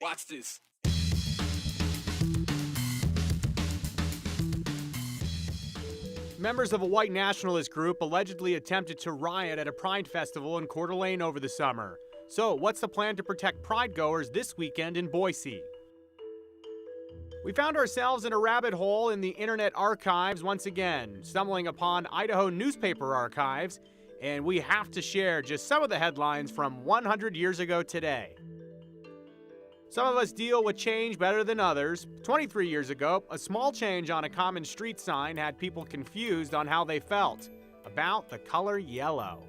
Watch this. Members of a white nationalist group allegedly attempted to riot at a Pride festival in Coeur d'Alene over the summer. So, what's the plan to protect Pride goers this weekend in Boise? We found ourselves in a rabbit hole in the internet archives once again, stumbling upon Idaho newspaper archives, and we have to share just some of the headlines from 100 years ago today. Some of us deal with change better than others. 23 years ago, a small change on a common street sign had people confused on how they felt about the color yellow.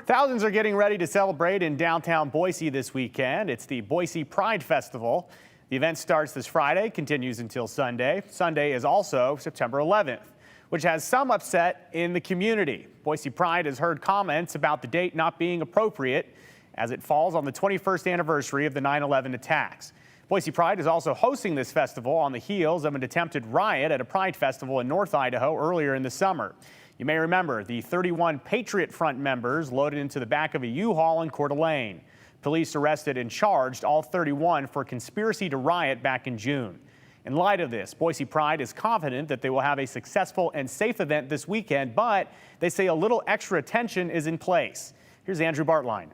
Thousands are getting ready to celebrate in downtown Boise this weekend. It's the Boise Pride Festival. The event starts this Friday, continues until Sunday. Sunday is also September 11th, which has some upset in the community. Boise Pride has heard comments about the date not being appropriate, as it falls on the 21st anniversary of the 9/11 attacks. Boise Pride is also hosting this festival on the heels of an attempted riot at a Pride festival in North Idaho earlier in the summer. You may remember the 31 Patriot Front members loaded into the back of a U-Haul in Coeur d'Alene. Police arrested and charged all 31 for conspiracy to riot back in June. In light of this, Boise Pride is confident that they will have a successful and safe event this weekend, but they say a little extra attention is in place. Here's Andrew Bartline.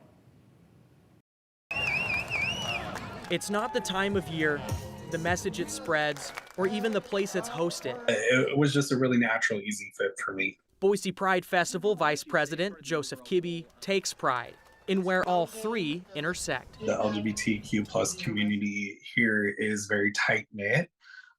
It's not the time of year, the message it spreads, or even the place it's hosted. It was just a really natural, easy fit for me. Boise Pride Festival Vice President Joseph Kibbe takes pride in where all three intersect. The LGBTQ plus community here is very tight-knit.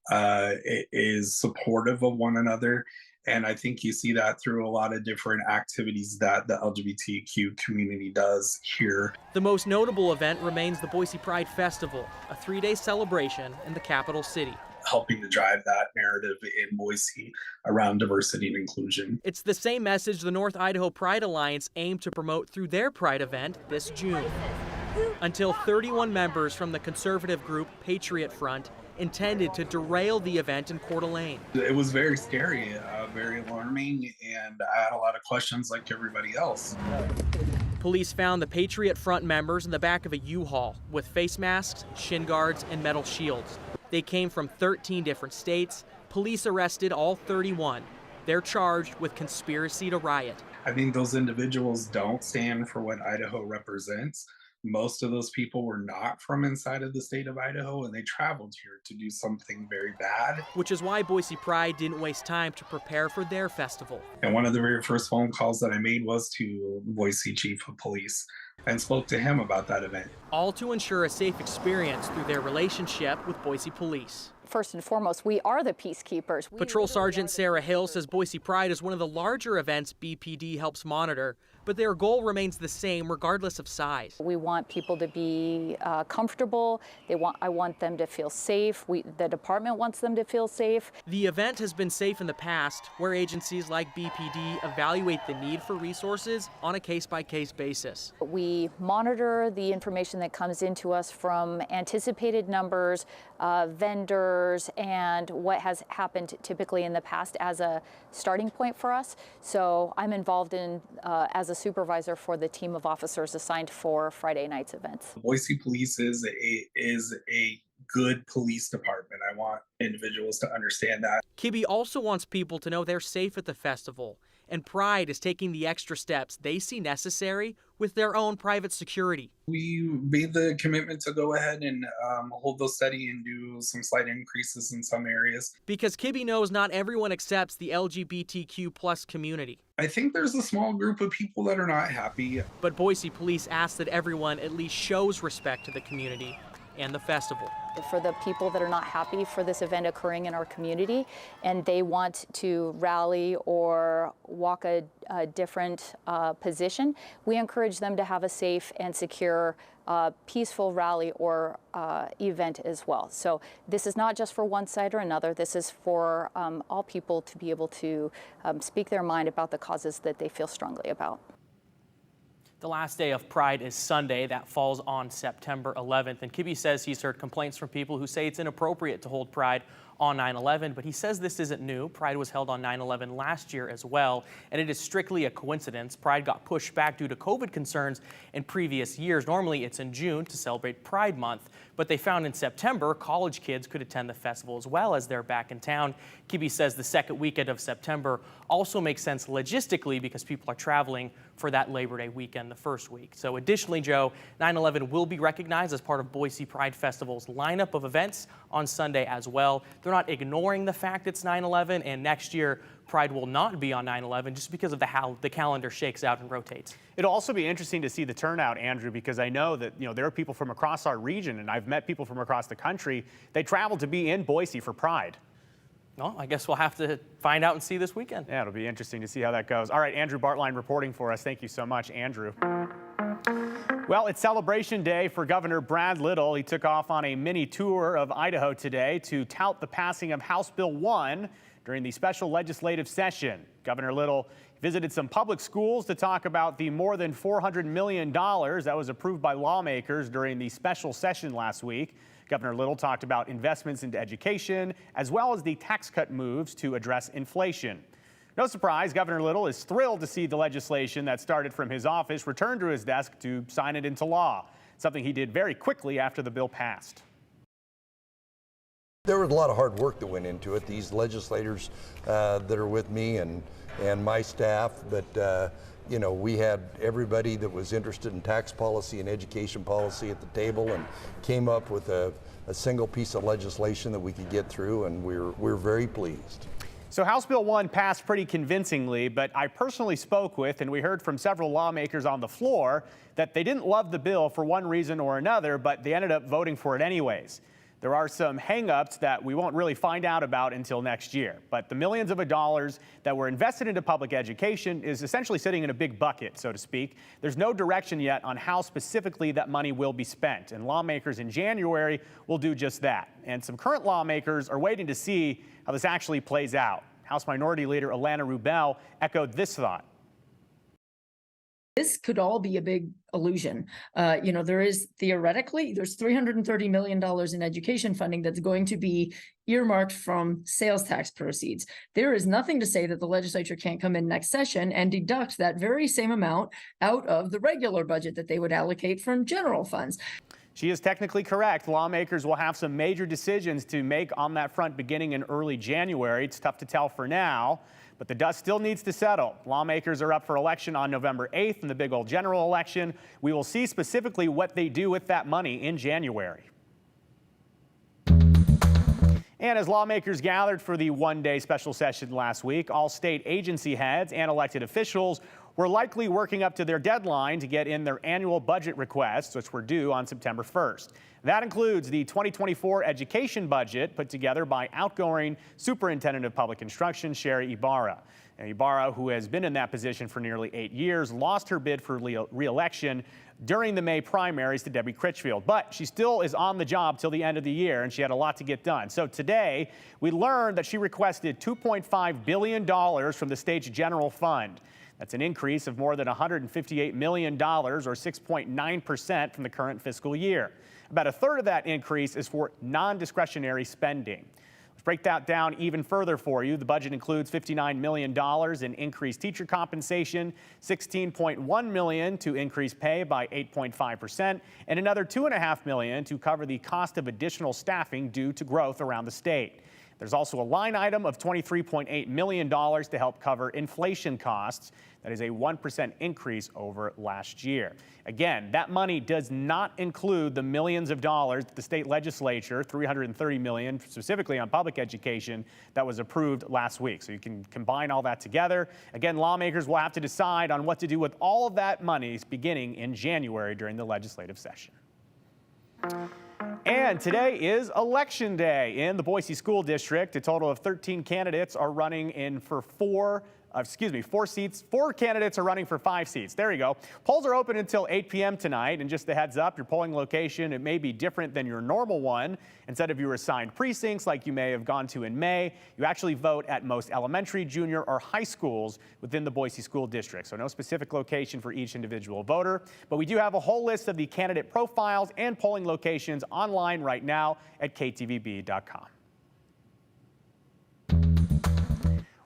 It is supportive of one another. And I think you see that through a lot of different activities that the LGBTQ community does here. The most notable event remains the Boise Pride Festival, a 3-day celebration in the capital city. Helping to drive that narrative in Boise around diversity and inclusion. It's the same message the North Idaho Pride Alliance aimed to promote through their Pride event this June. Until 31 members from the conservative group Patriot Front intended to derail the event in Coeur d'Alene. It was very scary, very alarming, and I had a lot of questions like everybody else. Police found the Patriot Front members in the back of a U-Haul with face masks, shin guards, and metal shields. They came from 13 different states. Police arrested all 31. They're charged with conspiracy to riot. I think those individuals don't stand for what Idaho represents. Most of those people were not from inside of the state of Idaho, and they traveled here to do something very bad. Which is why Boise Pride didn't waste time to prepare for their festival. And one of the very first phone calls that I made was to Boise Chief of Police and spoke to him about that event. All to ensure a safe experience through their relationship with Boise Police. First and foremost, we are the peacekeepers. Patrol Sergeant Sarah Hill says Boise Pride is one of the larger events BPD helps monitor, but their goal remains the same regardless of size. We want people to be comfortable. I want them to feel safe. The department wants them to feel safe. The event has been safe in the past, where agencies like BPD evaluate the need for resources on a case-by-case basis. We monitor the information that comes into us from anticipated numbers, vendors, and what has happened typically in the past as a starting point for us. So I'm involved in as a supervisor for the team of officers assigned for Friday night's events. Boise Police is a good police department. I want individuals to understand that. Kibbe also wants people to know they're safe at the festival, and Pride is taking the extra steps they see necessary with their own private security. We made the commitment to go ahead and hold those steady and do some slight increases in some areas. Because Kibbe knows not everyone accepts the LGBTQ plus community. I think there's a small group of people that are not happy. But Boise Police ask that everyone at least shows respect to the community and the festival. For the people that are not happy for this event occurring in our community and they want to rally or walk a different position, we encourage them to have a safe and secure, peaceful rally or event as well. So this is not just for one side or another. This is for all people to be able to speak their mind about the causes that they feel strongly about. The last day of Pride is Sunday. That falls on September 11th. And Kibbe says he's heard complaints from people who say it's inappropriate to hold Pride on 9/11, but he says this isn't new. Pride was held on 9/11 last year as well, and it is strictly a coincidence. Pride got pushed back due to COVID concerns in previous years. Normally it's in June to celebrate Pride Month, but they found in September college kids could attend the festival as well as they're back in town. Kibbe says the second weekend of September also makes sense logistically because people are traveling for that Labor Day weekend the first week. So additionally, Joe, 9/11 will be recognized as part of Boise Pride Festival's lineup of events on Sunday as well. They're not ignoring the fact it's 9/11, and next year Pride will not be on 9/11 just because of how the calendar shakes out and rotates. It'll also be interesting to see the turnout, Andrew, because I know that there are people from across our region, and I've met people from across the country. They travel to be in Boise for Pride. Well, I guess we'll have to find out and see this weekend. Yeah, it'll be interesting to see how that goes. All right, Andrew Bartline reporting for us. Thank you so much, Andrew. Well, it's celebration day for Governor Brad Little. He took off on a mini tour of Idaho today to tout the passing of House Bill 1 during the special legislative session. Governor Little visited some public schools to talk about the more than $400 million that was approved by lawmakers during the special session last week. Governor Little talked about investments into education, as well as the tax cut moves to address inflation. No surprise, Governor Little is thrilled to see the legislation that started from his office return to his desk to sign it into law, something he did very quickly after the bill passed. There was a lot of hard work that went into it. These legislators that are with me and my staff, but we had everybody that was interested in tax policy and education policy at the table and came up with a single piece of legislation that we could get through, and we're very pleased. So House Bill 1 passed pretty convincingly, but I personally spoke with and we heard from several lawmakers on the floor that they didn't love the bill for one reason or another, but they ended up voting for it anyways. There are some hang-ups that we won't really find out about until next year. But the millions of dollars that were invested into public education is essentially sitting in a big bucket, so to speak. There's no direction yet on how specifically that money will be spent. And lawmakers in January will do just that. And some current lawmakers are waiting to see how this actually plays out. House Minority Leader Alana Rubel echoed this thought. This could all be a big illusion. There's $330 million in education funding that's going to be earmarked from sales tax proceeds. There is nothing to say that the legislature can't come in next session and deduct that very same amount out of the regular budget that they would allocate from general funds. She is technically correct. Lawmakers will have some major decisions to make on that front beginning in early January. It's tough to tell for now, but the dust still needs to settle. Lawmakers are up for election on November 8th in the big old general election. We will see specifically what they do with that money in January. And as lawmakers gathered for the one-day special session last week, all state agency heads and elected officials were likely working up to their deadline to get in their annual budget requests, which were due on September 1st. That includes the 2024 education budget put together by outgoing Superintendent of Public Instruction, Sherry Ibarra. And Ibarra, who has been in that position for nearly 8 years, lost her bid for re-election during the May primaries to Debbie Critchfield. But she still is on the job till the end of the year, and she had a lot to get done. So today, we learned that she requested $2.5 billion from the state's general fund. That's an increase of more than $158 million, or 6.9% from the current fiscal year. About a third of that increase is for non-discretionary spending. Let's break that down even further for you. The budget includes $59 million in increased teacher compensation, $16.1 million to increase pay by 8.5%, and another $2.5 million to cover the cost of additional staffing due to growth around the state. There's also a line item of $23.8 million to help cover inflation costs. That is a 1% increase over last year. Again, that money does not include the millions of dollars that the state legislature, $330 million specifically on public education, that was approved last week. So you can combine all that together. Again, lawmakers will have to decide on what to do with all of that money beginning in January during the legislative session. And today is Election Day in the Boise School District. A total of 13 candidates are running in for four seats. 4 candidates are running for 5 seats. There you go. Polls are open until 8 p.m. tonight. And just a heads up, your polling location, it may be different than your normal one. Instead of your assigned precincts like you may have gone to in May, you actually vote at most elementary, junior, or high schools within the Boise School District. So no specific location for each individual voter. But we do have a whole list of the candidate profiles and polling locations online right now at ktvb.com.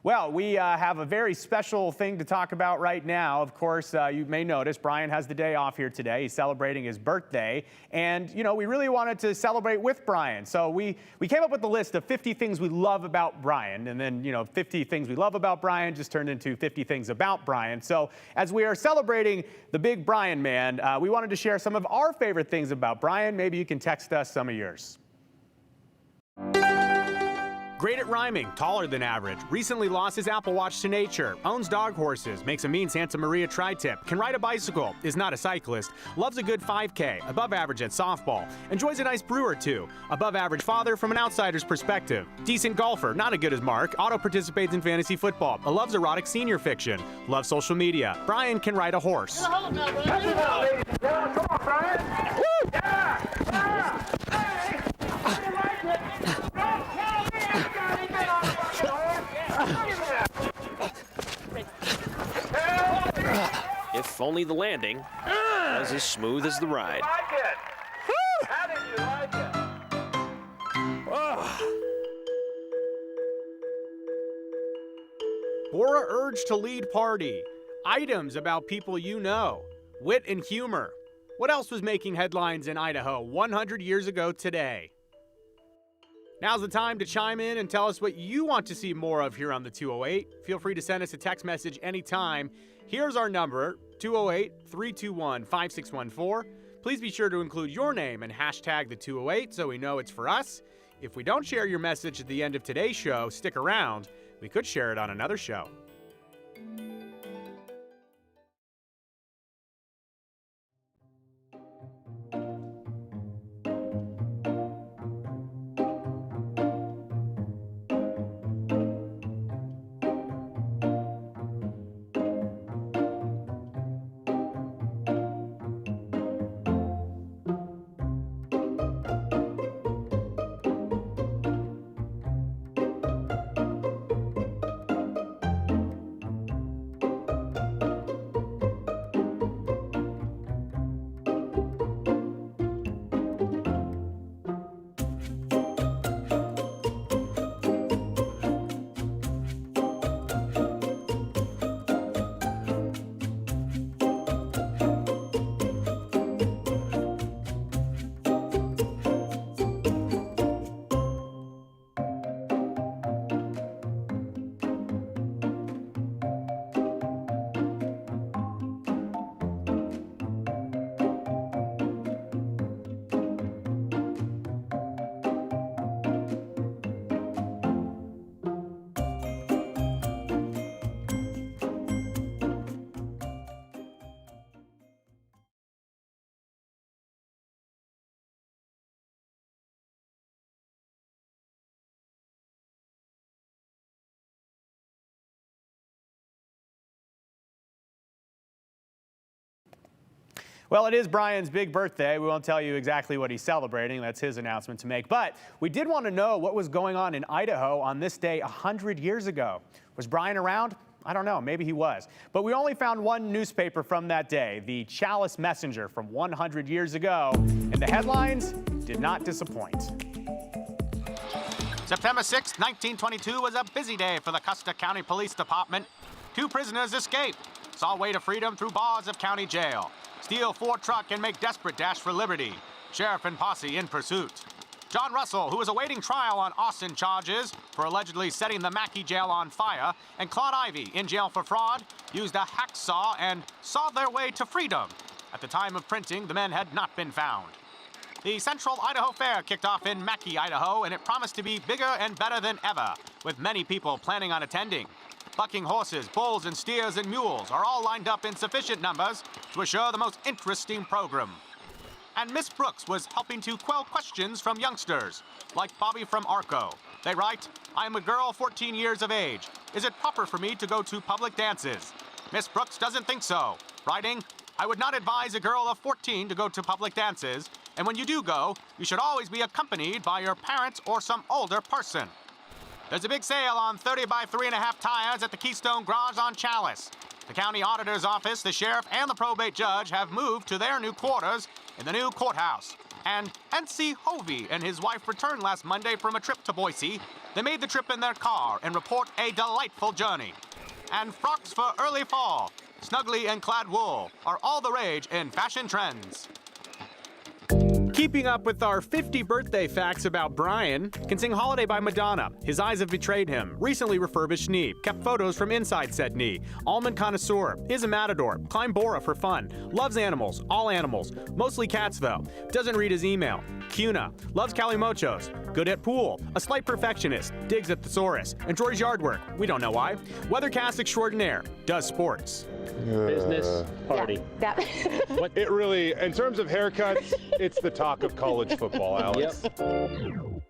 Well, we have a very special thing to talk about right now. Of course, you may notice Brian has the day off here today. He's celebrating his birthday. And, you know, we really wanted to celebrate with Brian. So we came up with a list of 50 things we love about Brian. And then, you know, 50 things we love about Brian just turned into 50 things about Brian. So as we are celebrating the big Brian man, we wanted to share some of our favorite things about Brian. Maybe you can text us some of yours. Great at rhyming, taller than average, recently lost his Apple Watch to nature, owns dog horses, makes a mean Santa Maria tri-tip, can ride a bicycle, is not a cyclist, loves a good 5K, above average at softball, enjoys a nice brew or two, above average father from an outsider's perspective, decent golfer, not as good as Mark, auto participates in fantasy football, loves erotic senior fiction, loves social media. Brian can ride a horse. Come on, Brian. Woo! Yeah! If only the landing was as smooth as the ride. How did you like it? Bora urge to lead party. Items about people you know. Wit and humor. What else was making headlines in Idaho 100 years ago today? Now's the time to chime in and tell us what you want to see more of here on the 208. Feel free to send us a text message anytime. Here's our number, 208-321-5614. Please be sure to include your name and hashtag the 208 so we know it's for us. If we don't share your message at the end of today's show, stick around. We could share it on another show. Well, it is Brian's big birthday. We won't tell you exactly what he's celebrating. That's his announcement to make. But we did want to know what was going on in Idaho on this day 100 years ago. Was Brian around? I don't know. Maybe he was. But we only found one newspaper from that day, the Chalice Messenger from 100 years ago. And the headlines did not disappoint. September 6, 1922 was a busy day for the Custer County Police Department. 2 prisoners escaped, saw way to freedom through bars of county jail. Steal 4 truck and make desperate dash for liberty. Sheriff and posse in pursuit. John Russell, who was awaiting trial on arson charges for allegedly setting the Mackey jail on fire, and Claude Ivy, in jail for fraud, used a hacksaw and sawed their way to freedom. At the time of printing, the men had not been found. The Central Idaho Fair kicked off in Mackey, Idaho, and it promised to be bigger and better than ever, with many people planning on attending. Bucking horses, bulls, and steers and mules are all lined up in sufficient numbers to assure the most interesting program. And Miss Brooks was helping to quell questions from youngsters, like Bobby from Arco. They write, "I am a girl 14 years of age. Is it proper for me to go to public dances?" Miss Brooks doesn't think so, writing, "I would not advise a girl of 14 to go to public dances, and when you do go, you should always be accompanied by your parents or some older person." There's a big sale on 30 by 3.5 tires at the Keystone Garage on Chalice. The county auditor's office, the sheriff, and the probate judge have moved to their new quarters in the new courthouse. And NC Hovey and his wife returned last Monday from a trip to Boise. They made the trip in their car and report a delightful journey. And frocks for early fall, snuggly and clad wool are all the rage in fashion trends. Keeping up with our 50 birthday facts about Brian, can sing Holiday by Madonna, His Eyes Have Betrayed Him, Recently Refurbished Knee, kept photos from inside said knee, Almond Connoisseur, Is a Matador, Climb Bora for fun, loves animals, all animals, mostly cats though, doesn't read his email, Cuna, loves Calimochos, good at pool, a slight perfectionist, digs at thesaurus, enjoys yard work, we don't know why, weathercast extraordinaire, does sports. Business party. Yeah, that. It really, in terms of haircuts, it's the talk of college football, Alex. Yep.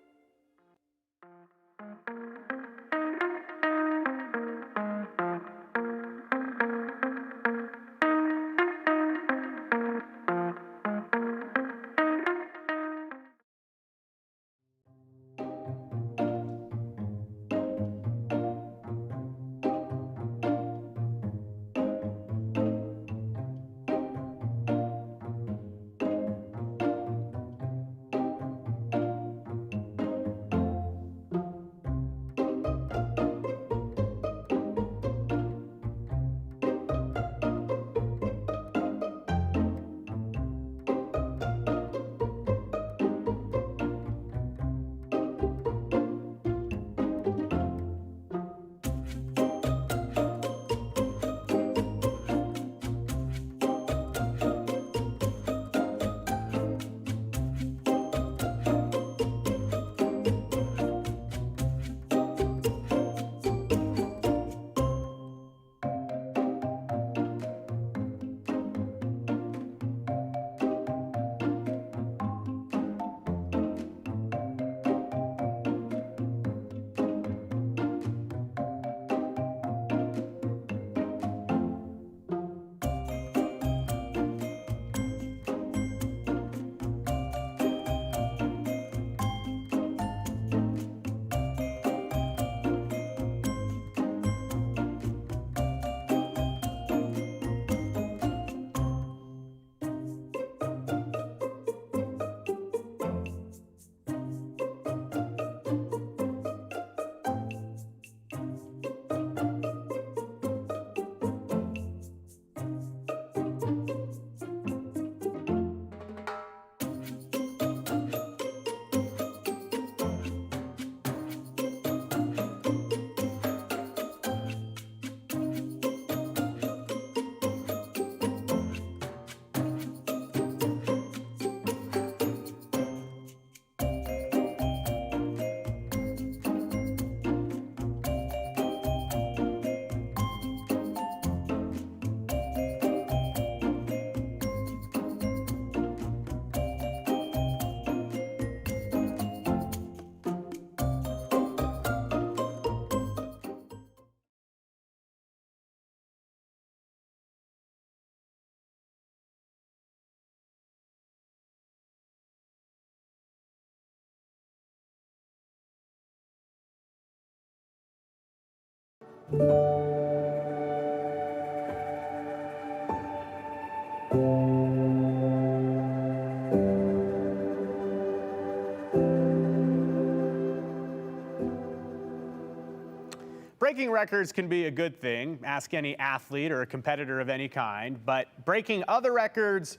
Breaking records can be a good thing. Ask any athlete or a competitor of any kind. But breaking other records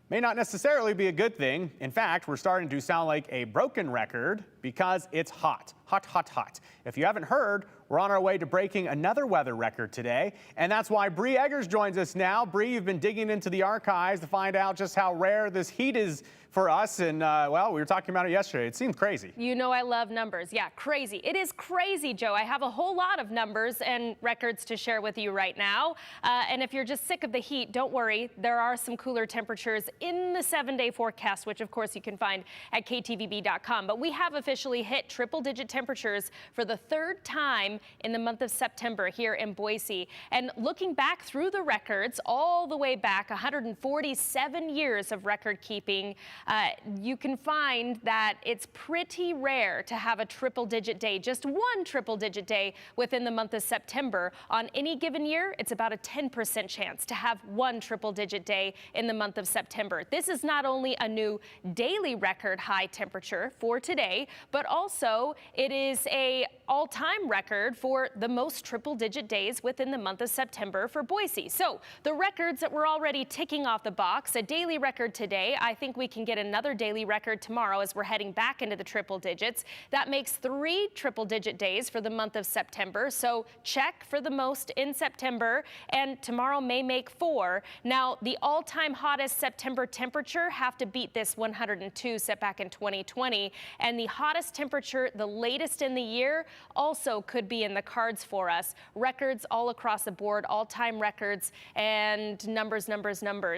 may not necessarily be a good thing. In fact, we're starting to sound like a broken record because it's hot. Hot, hot, hot. If you haven't heard, we're on our way to breaking another weather record today. And that's why Bree Eggers joins us now. Bree, you've been digging into the archives to find out just how rare this heat is for us. And, well, we were talking about it yesterday. It seemed crazy. You know I love numbers. Yeah, crazy. It is crazy, Joe. I have a whole lot of numbers and records to share with you right now. And if you're just sick of the heat, don't worry. There are some cooler temperatures in the 7-day forecast, which, of course, you can find at ktvb.com. But we have officially hit triple-digit temperatures for the third time in the month of September here in Boise. And looking back through the records, all the way back 147 years of record keeping, you can find that it's pretty rare to have a triple-digit day, just one triple-digit day within the month of September. On any given year, it's about a 10% chance to have one triple-digit day in the month of September. This is not only a new daily record high temperature for today, but also it is a all-time record for the most triple-digit days within the month of September for Boise. So the records that we're already ticking off the box, a daily record today, I think we can get another daily record tomorrow as we're heading back into the triple digits. That makes 3 triple-digit days for the month of September. So check for the most in September, and tomorrow may make 4. Now, the all-time hottest September temperature have to beat this 102 set back in 2020, and the hottest temperature, the latest in the year, also could be in the cards for us. Records all across the board, all-time records, and numbers.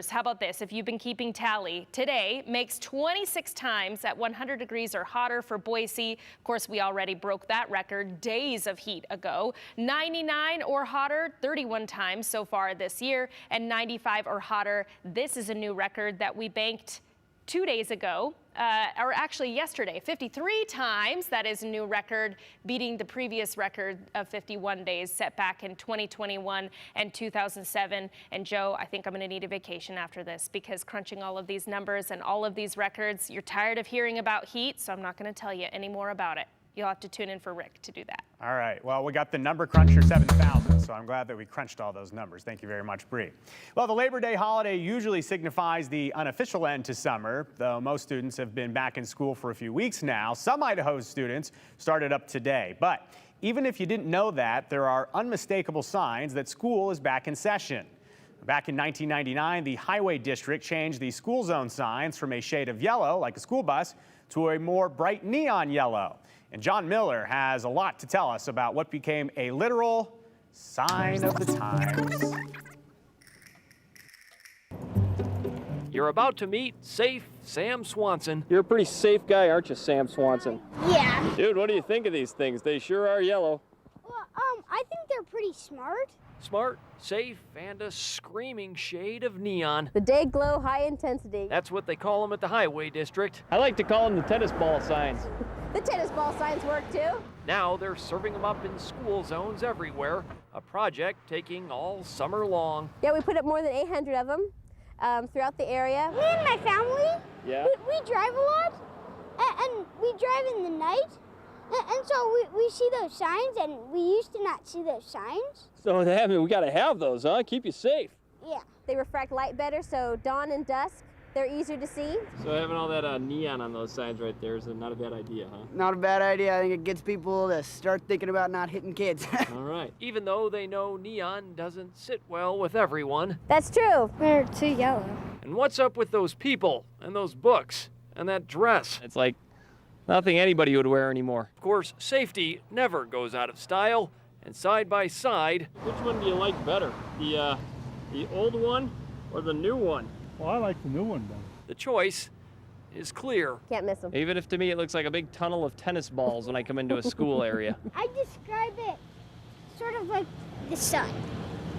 How about this? If you've been keeping tally, today makes 26 times at 100 degrees or hotter for Boise. Of course, we already broke that record days of heat ago. 99 or hotter, 31 times so far this year, and 95 or hotter. This is a new record that we banked 2 days ago, or actually yesterday, 53 times. That is a new record, beating the previous record of 51 days set back in 2021 and 2007. And Joe, I think I'm going to need a vacation after this, because crunching all of these numbers and all of these records, you're tired of hearing about heat, so I'm not going to tell you any more about it. You'll have to tune in for Rick to do that. All right. Well, we got the number cruncher 7,000, so I'm glad that we crunched all those numbers. Thank you very much, Bree. Well, the Labor Day holiday usually signifies the unofficial end to summer, though most students have been back in school for a few weeks now. Some Idaho students started up today. But even if you didn't know that, there are unmistakable signs that school is back in session. Back in 1999, the Highway District changed the school zone signs from a shade of yellow, like a school bus, to a more bright neon yellow. And John Miller has a lot to tell us about what became a literal sign of the times. You're about to meet Safe Sam Swanson. You're a pretty safe guy, aren't you, Sam Swanson? Yeah. Dude, what do you think of these things? They sure are yellow. Well, I think they're pretty smart. Smart, safe, and a screaming shade of neon. The day glow high intensity. That's what they call them at the Highway District. I like to call them the tennis ball signs. The tennis ball signs work too. Now they're serving them up in school zones everywhere. A project taking all summer long. Yeah, we put up more than 800 of them throughout the area. Me and my family, yeah, we drive a lot, and we drive in the night. And so we see those signs, and we used to not see those signs. So we gotta have those, huh? Keep you safe. Yeah. They refract light better, so dawn and dusk, they're easier to see. So having all that neon on those signs right there is not a bad idea, huh? Not a bad idea. I think it gets people to start thinking about not hitting kids. All right. Even though they know neon doesn't sit well with everyone. That's true. They're too yellow. And what's up with those people and those books and that dress? It's like nothing anybody would wear anymore. Of course, safety never goes out of style. And side by side, which one do you like better? The old one or the new one? Well, I like the new one better. The choice is clear. Can't miss them. Even if to me it looks like a big tunnel of tennis balls when I come into a school area. I describe it sort of like the sun.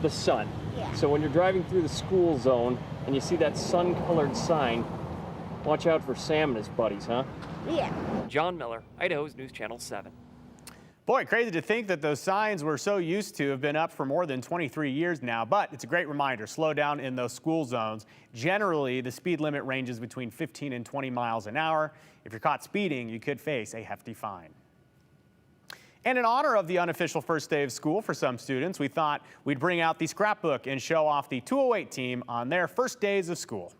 The sun. Yeah. So when you're driving through the school zone and you see that sun-colored sign, watch out for Sam and his buddies, huh? Yeah. John Miller, Idaho's News Channel 7. Boy, crazy to think that those signs we're so used to have been up for more than 23 years now, but it's a great reminder. Slow down in those school zones. Generally, the speed limit ranges between 15 and 20 miles an hour. If you're caught speeding, you could face a hefty fine. And in honor of the unofficial first day of school for some students, we thought we'd bring out the scrapbook and show off the 208 team on their first days of school.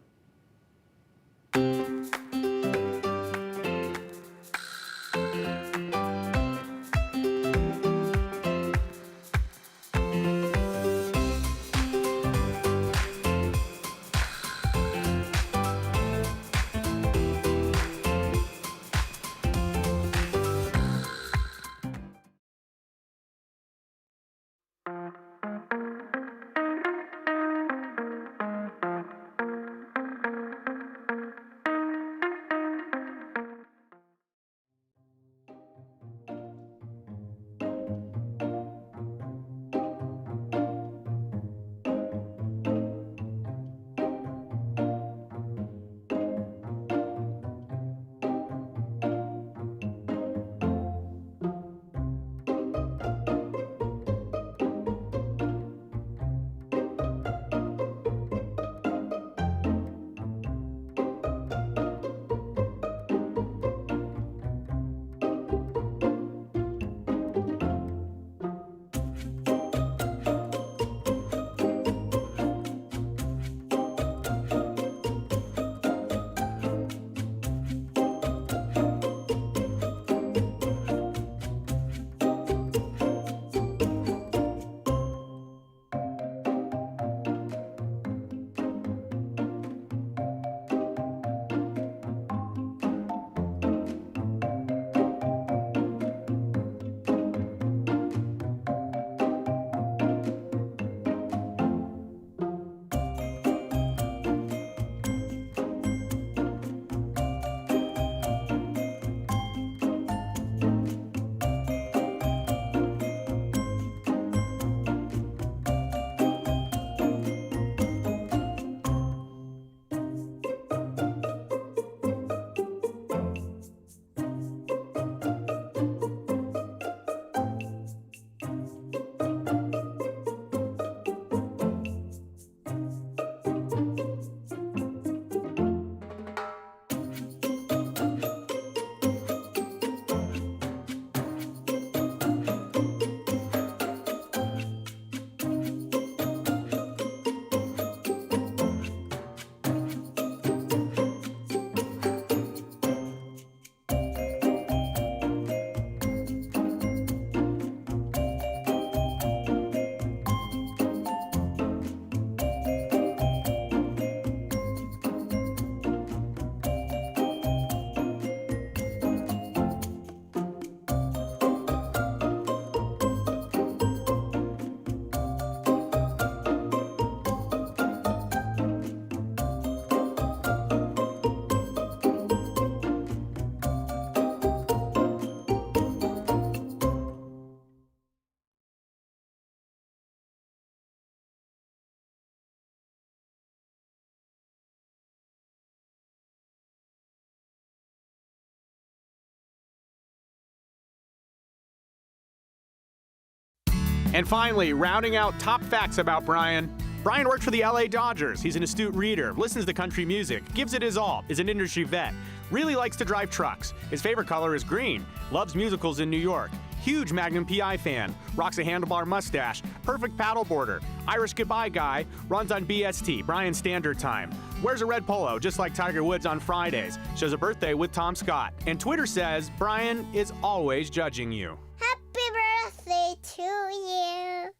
And finally, rounding out top facts about Brian. Brian worked for the LA Dodgers. He's an astute reader, listens to country music, gives it his all, is an industry vet, really likes to drive trucks. His favorite color is green, loves musicals in New York, huge Magnum PI fan, rocks a handlebar mustache, perfect paddleboarder, Irish goodbye guy, runs on BST, Brian Standard Time, wears a red polo just like Tiger Woods on Fridays, shares a birthday with Tom Scott, and Twitter says Brian is always judging you. Happy birthday to you.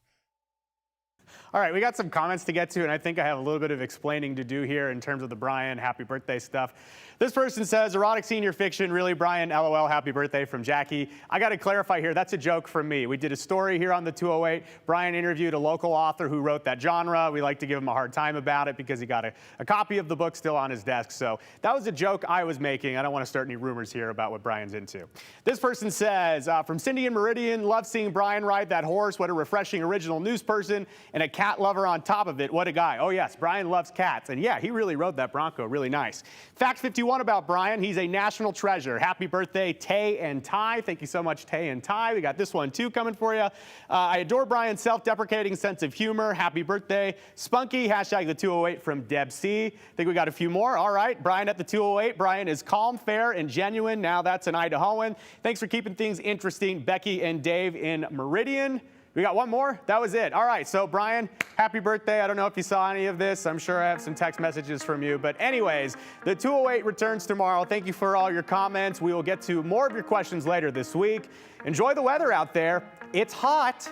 All right, we got some comments to get to, and I think I have a little bit of explaining to do here in terms of the Brian happy birthday stuff. This person says, erotic senior fiction, really, Brian, LOL, happy birthday from Jackie. I got to clarify here, that's a joke from me. We did a story here on the 208. Brian interviewed a local author who wrote that genre. We like to give him a hard time about it because he got a copy of the book still on his desk. So that was a joke I was making. I don't want to start any rumors here about what Brian's into. This person says, from Cindy and Meridian, love seeing Brian ride that horse. What a refreshing original news person and a cat lover on top of it. What a guy. Oh, yes, Brian loves cats. And yeah, he really rode that Bronco really nice. Fact 51 about Brian, he's a national treasure. Happy birthday, Tay and Ty. Thank you so much, Tay and Ty. We got this one, too, coming for you. I adore Brian's self-deprecating sense of humor. Happy birthday, Spunky. Hashtag the 208 from Deb C. Think we got a few more. All right, Brian at the 208. Brian is calm, fair, and genuine. Now that's an Idahoan. Thanks for keeping things interesting, Becky and Dave in Meridian. We got one more? That was it. All right, so Brian, happy birthday. I don't know if you saw any of this. I'm sure I have some text messages from you. But anyways, the 208 returns tomorrow. Thank you for all your comments. We will get to more of your questions later this week. Enjoy the weather out there. It's hot.